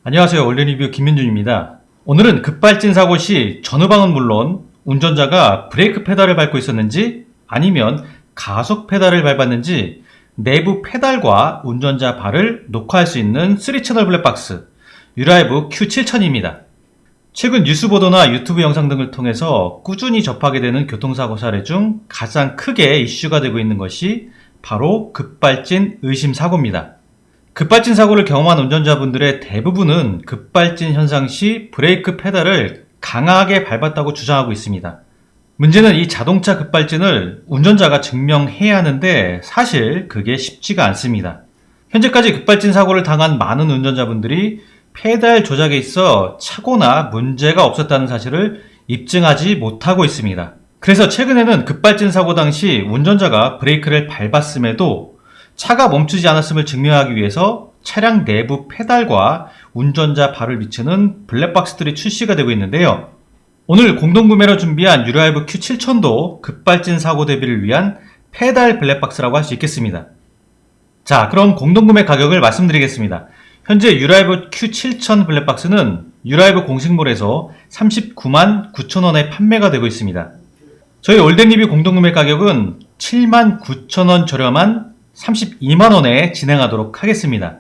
안녕하세요. 원래리뷰 김민준입니다. 오늘은 급발진 사고 시 전후방은 물론 운전자가 브레이크 페달을 밟고 있었는지 아니면 가속 페달을 밟았는지 내부 페달과 운전자 발을 녹화할 수 있는 3채널 블랙박스 유라이브 Q7000입니다. 최근 뉴스 보도나 유튜브 영상 등을 통해서 꾸준히 접하게 되는 교통사고 사례 중 가장 크게 이슈가 되고 있는 것이 바로 급발진 의심 사고입니다. 급발진 사고를 경험한 운전자분들의 대부분은 급발진 현상 시 브레이크 페달을 강하게 밟았다고 주장하고 있습니다. 문제는 이 자동차 급발진을 운전자가 증명해야 하는데 사실 그게 쉽지가 않습니다. 현재까지 급발진 사고를 당한 많은 운전자분들이 페달 조작에 있어 착오나 문제가 없었다는 사실을 입증하지 못하고 있습니다. 그래서 최근에는 급발진 사고 당시 운전자가 브레이크를 밟았음에도 차가 멈추지 않았음을 증명하기 위해서 차량 내부 페달과 운전자 발을 비추는 블랙박스들이 출시가 되고 있는데요. 오늘 공동구매로 준비한 유라이브 Q7000도 급발진 사고 대비를 위한 페달 블랙박스라고 할 수 있겠습니다. 자, 그럼 공동구매 가격을 말씀드리겠습니다. 현재 유라이브 Q7000 블랙박스는 유라이브 공식몰에서 39만 9천원에 판매가 되고 있습니다. 저희 올덴리뷰 공동구매 가격은 7만 9천원 저렴한 32만원에 진행하도록 하겠습니다.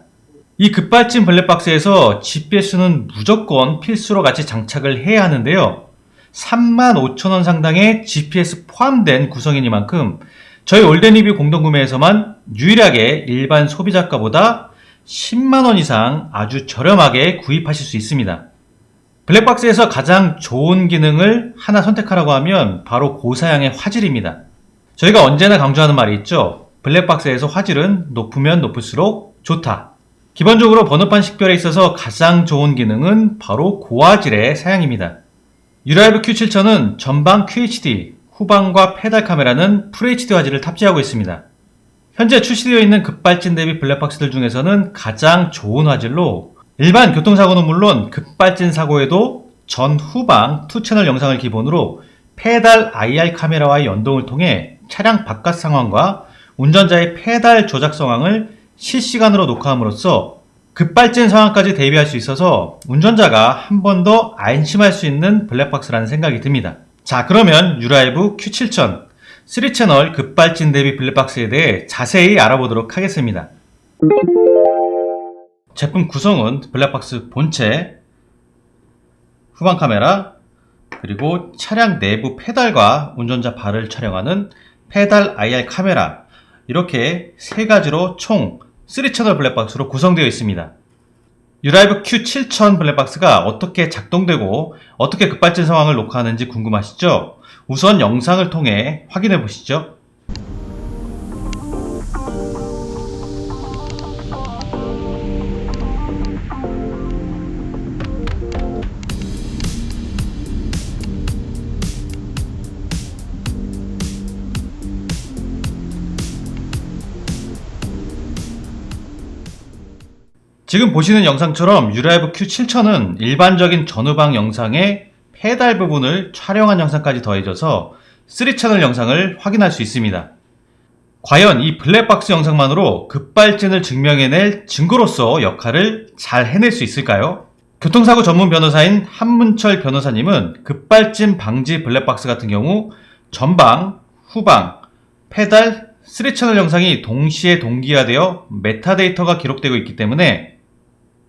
이 급발진 블랙박스에서 GPS는 무조건 필수로 같이 장착을 해야 하는데요. 3만 5천원 상당의 GPS 포함된 구성이니만큼 저희 올덴리뷰 공동구매에서만 유일하게 일반 소비자가보다 10만원 이상 아주 저렴하게 구입하실 수 있습니다. 블랙박스에서 가장 좋은 기능을 하나 선택하라고 하면 바로 고사양의 화질입니다. 저희가 언제나 강조하는 말이 있죠. 블랙박스에서 화질은 높으면 높을수록 좋다. 기본적으로 번호판 식별에 있어서 가장 좋은 기능은 바로 고화질의 사양입니다. 유라이브 Q7000은 전방 QHD, 후방과 페달 카메라는 FHD 화질을 탑재하고 있습니다. 현재 출시되어 있는 급발진 대비 블랙박스들 중에서는 가장 좋은 화질로 일반 교통사고는 물론 급발진 사고에도 전 후방 2채널 영상을 기본으로 페달 IR 카메라와의 연동을 통해 차량 바깥 상황과 운전자의 페달 조작 상황을 실시간으로 녹화함으로써 급발진 상황까지 대비할 수 있어서 운전자가 한 번 더 안심할 수 있는 블랙박스라는 생각이 듭니다. 자, 그러면 유라이브 Q7000 3채널 급발진 대비 블랙박스에 대해 자세히 알아보도록 하겠습니다. 제품 구성은 블랙박스 본체, 후방 카메라, 그리고 차량 내부 페달과 운전자 발을 촬영하는 페달 IR 카메라, 이렇게 세 가지로 총 3채널 블랙박스로 구성되어 있습니다. 유라이브 Q7000 블랙박스가 어떻게 작동되고 어떻게 급발진 상황을 녹화하는지 궁금하시죠? 우선 영상을 통해 확인해 보시죠. 지금 보시는 영상처럼 유라이브 Q7000은 일반적인 전후방 영상에 페달 부분을 촬영한 영상까지 더해져서 3채널 영상을 확인할 수 있습니다. 과연 이 블랙박스 영상만으로 급발진을 증명해낼 증거로서 역할을 잘 해낼 수 있을까요? 교통사고 전문 변호사인 한문철 변호사님은 급발진 방지 블랙박스 같은 경우 전방, 후방, 페달, 3채널 영상이 동시에 동기화되어 메타데이터가 기록되고 있기 때문에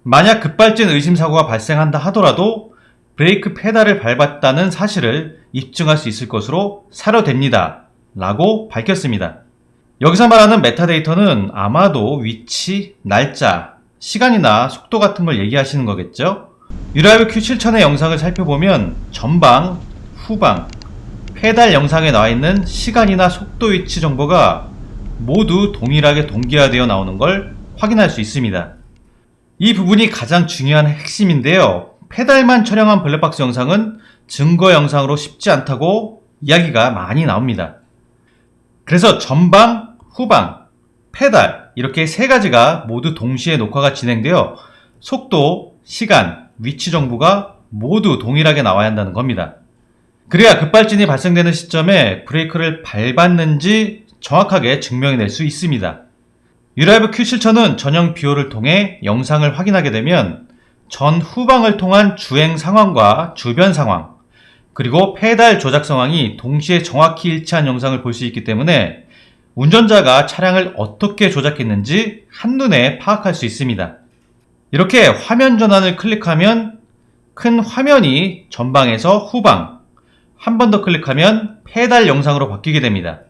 만약 급발진 의심 사고가 발생한다 하더라도 브레이크 페달을 밟았다는 사실을 입증할 수 있을 것으로 사료됩니다. 라고 밝혔습니다. 여기서 말하는 메타데이터는 아마도 위치, 날짜, 시간이나 속도 같은 걸 얘기하시는 거겠죠? 유라이브 Q7000의 영상을 살펴보면 전방, 후방, 페달 영상에 나와 있는 시간이나 속도 위치 정보가 모두 동일하게 동기화되어 나오는 걸 확인할 수 있습니다. 이 부분이 가장 중요한 핵심인데요. 페달만 촬영한 블랙박스 영상은 증거 영상으로 쉽지 않다고 이야기가 많이 나옵니다. 그래서 전방, 후방, 페달 이렇게 세 가지가 모두 동시에 녹화가 진행되어 속도, 시간, 위치 정보가 모두 동일하게 나와야 한다는 겁니다. 그래야 급발진이 발생되는 시점에 브레이크를 밟았는지 정확하게 증명해낼 수 있습니다. 유라이브 Q 실천은 전용 뷰어를 통해 영상을 확인하게 되면 전 후방을 통한 주행 상황과 주변 상황, 그리고 페달 조작 상황이 동시에 정확히 일치한 영상을 볼 수 있기 때문에 운전자가 차량을 어떻게 조작했는지 한눈에 파악할 수 있습니다. 이렇게 화면 전환을 클릭하면 큰 화면이 전방에서 후방, 한 번 더 클릭하면 페달 영상으로 바뀌게 됩니다.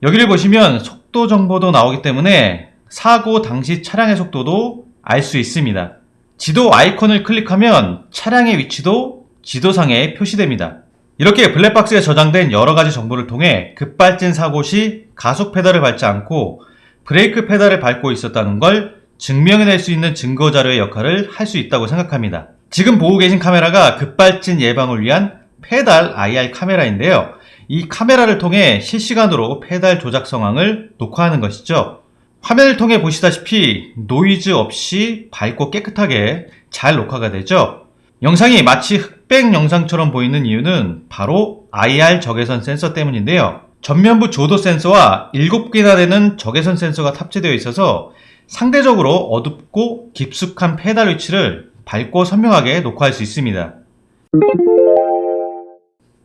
여기를 보시면 속도 정보도 나오기 때문에 사고 당시 차량의 속도도 알 수 있습니다. 지도 아이콘을 클릭하면 차량의 위치도 지도상에 표시됩니다. 이렇게 블랙박스에 저장된 여러가지 정보를 통해 급발진 사고 시 가속 페달을 밟지 않고 브레이크 페달을 밟고 있었다는 걸 증명해낼 수 있는 증거자료의 역할을 할 수 있다고 생각합니다. 지금 보고 계신 카메라가 급발진 예방을 위한 페달 IR 카메라인데요. 이 카메라를 통해 실시간으로 페달 조작 상황을 녹화하는 것이죠. 화면을 통해 보시다시피 노이즈 없이 밝고 깨끗하게 잘 녹화가 되죠. 영상이 마치 흑백 영상처럼 보이는 이유는 바로 IR 적외선 센서 때문인데요. 전면부 조도 센서와 7개나 되는 적외선 센서가 탑재되어 있어서 상대적으로 어둡고 깊숙한 페달 위치를 밝고 선명하게 녹화할 수 있습니다.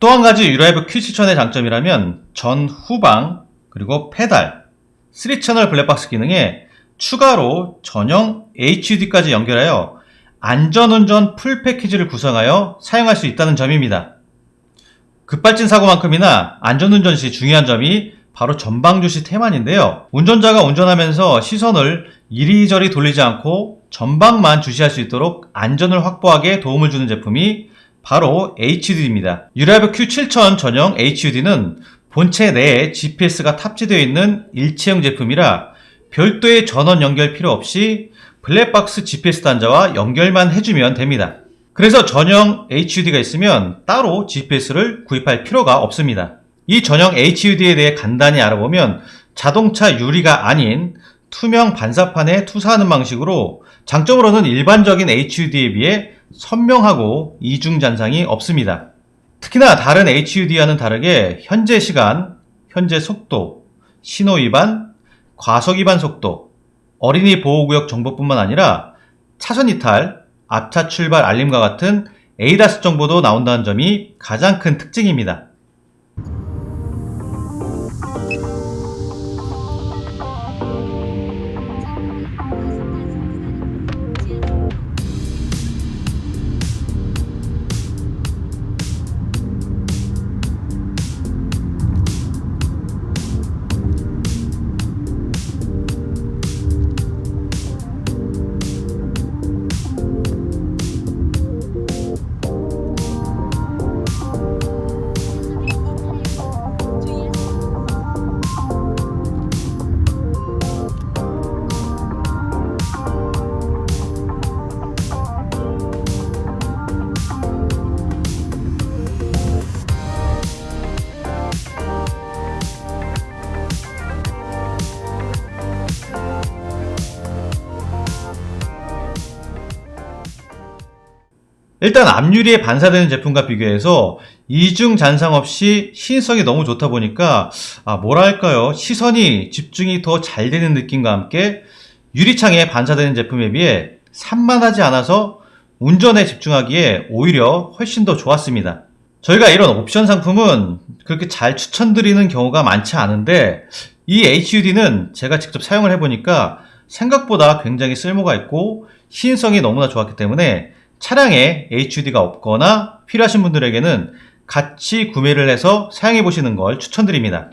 또 한 가지 유라이브 Q 실천의 장점이라면 전 후방 그리고 페달 3채널 블랙박스 기능에 추가로 전용 HUD까지 연결하여 안전운전 풀 패키지를 구성하여 사용할 수 있다는 점입니다. 급발진 사고만큼이나 안전운전 시 중요한 점이 바로 전방주시 태만인데요. 운전자가 운전하면서 시선을 이리저리 돌리지 않고 전방만 주시할 수 있도록 안전을 확보하게 도움을 주는 제품이 바로 HUD입니다. 유라이브 Q7000 전용 HUD는 본체 내에 GPS가 탑재되어 있는 일체형 제품이라 별도의 전원 연결 필요 없이 블랙박스 GPS 단자와 연결만 해주면 됩니다. 그래서 전용 HUD가 있으면 따로 GPS를 구입할 필요가 없습니다. 이 전용 HUD에 대해 간단히 알아보면 자동차 유리가 아닌 투명 반사판에 투사하는 방식으로 장점으로는 일반적인 HUD에 비해 선명하고 이중 잔상이 없습니다. 특히나 다른 HUD와는 다르게 현재 시간, 현재 속도, 신호 위반, 과속 위반 속도, 어린이 보호구역 정보뿐만 아니라 차선 이탈, 앞차 출발 알림과 같은 ADAS 정보도 나온다는 점이 가장 큰 특징입니다. 일단 앞유리에 반사되는 제품과 비교해서 이중 잔상 없이 시인성이 너무 좋다 보니까 뭐랄까요, 시선이 집중이 더 잘 되는 느낌과 함께 유리창에 반사되는 제품에 비해 산만하지 않아서 운전에 집중하기에 오히려 훨씬 더 좋았습니다. 저희가 이런 옵션 상품은 그렇게 잘 추천드리는 경우가 많지 않은데 이 HUD는 제가 직접 사용을 해보니까 생각보다 굉장히 쓸모가 있고 시인성이 너무나 좋았기 때문에 차량에 HUD가 없거나 필요하신 분들에게는 같이 구매를 해서 사용해 보시는 걸 추천드립니다.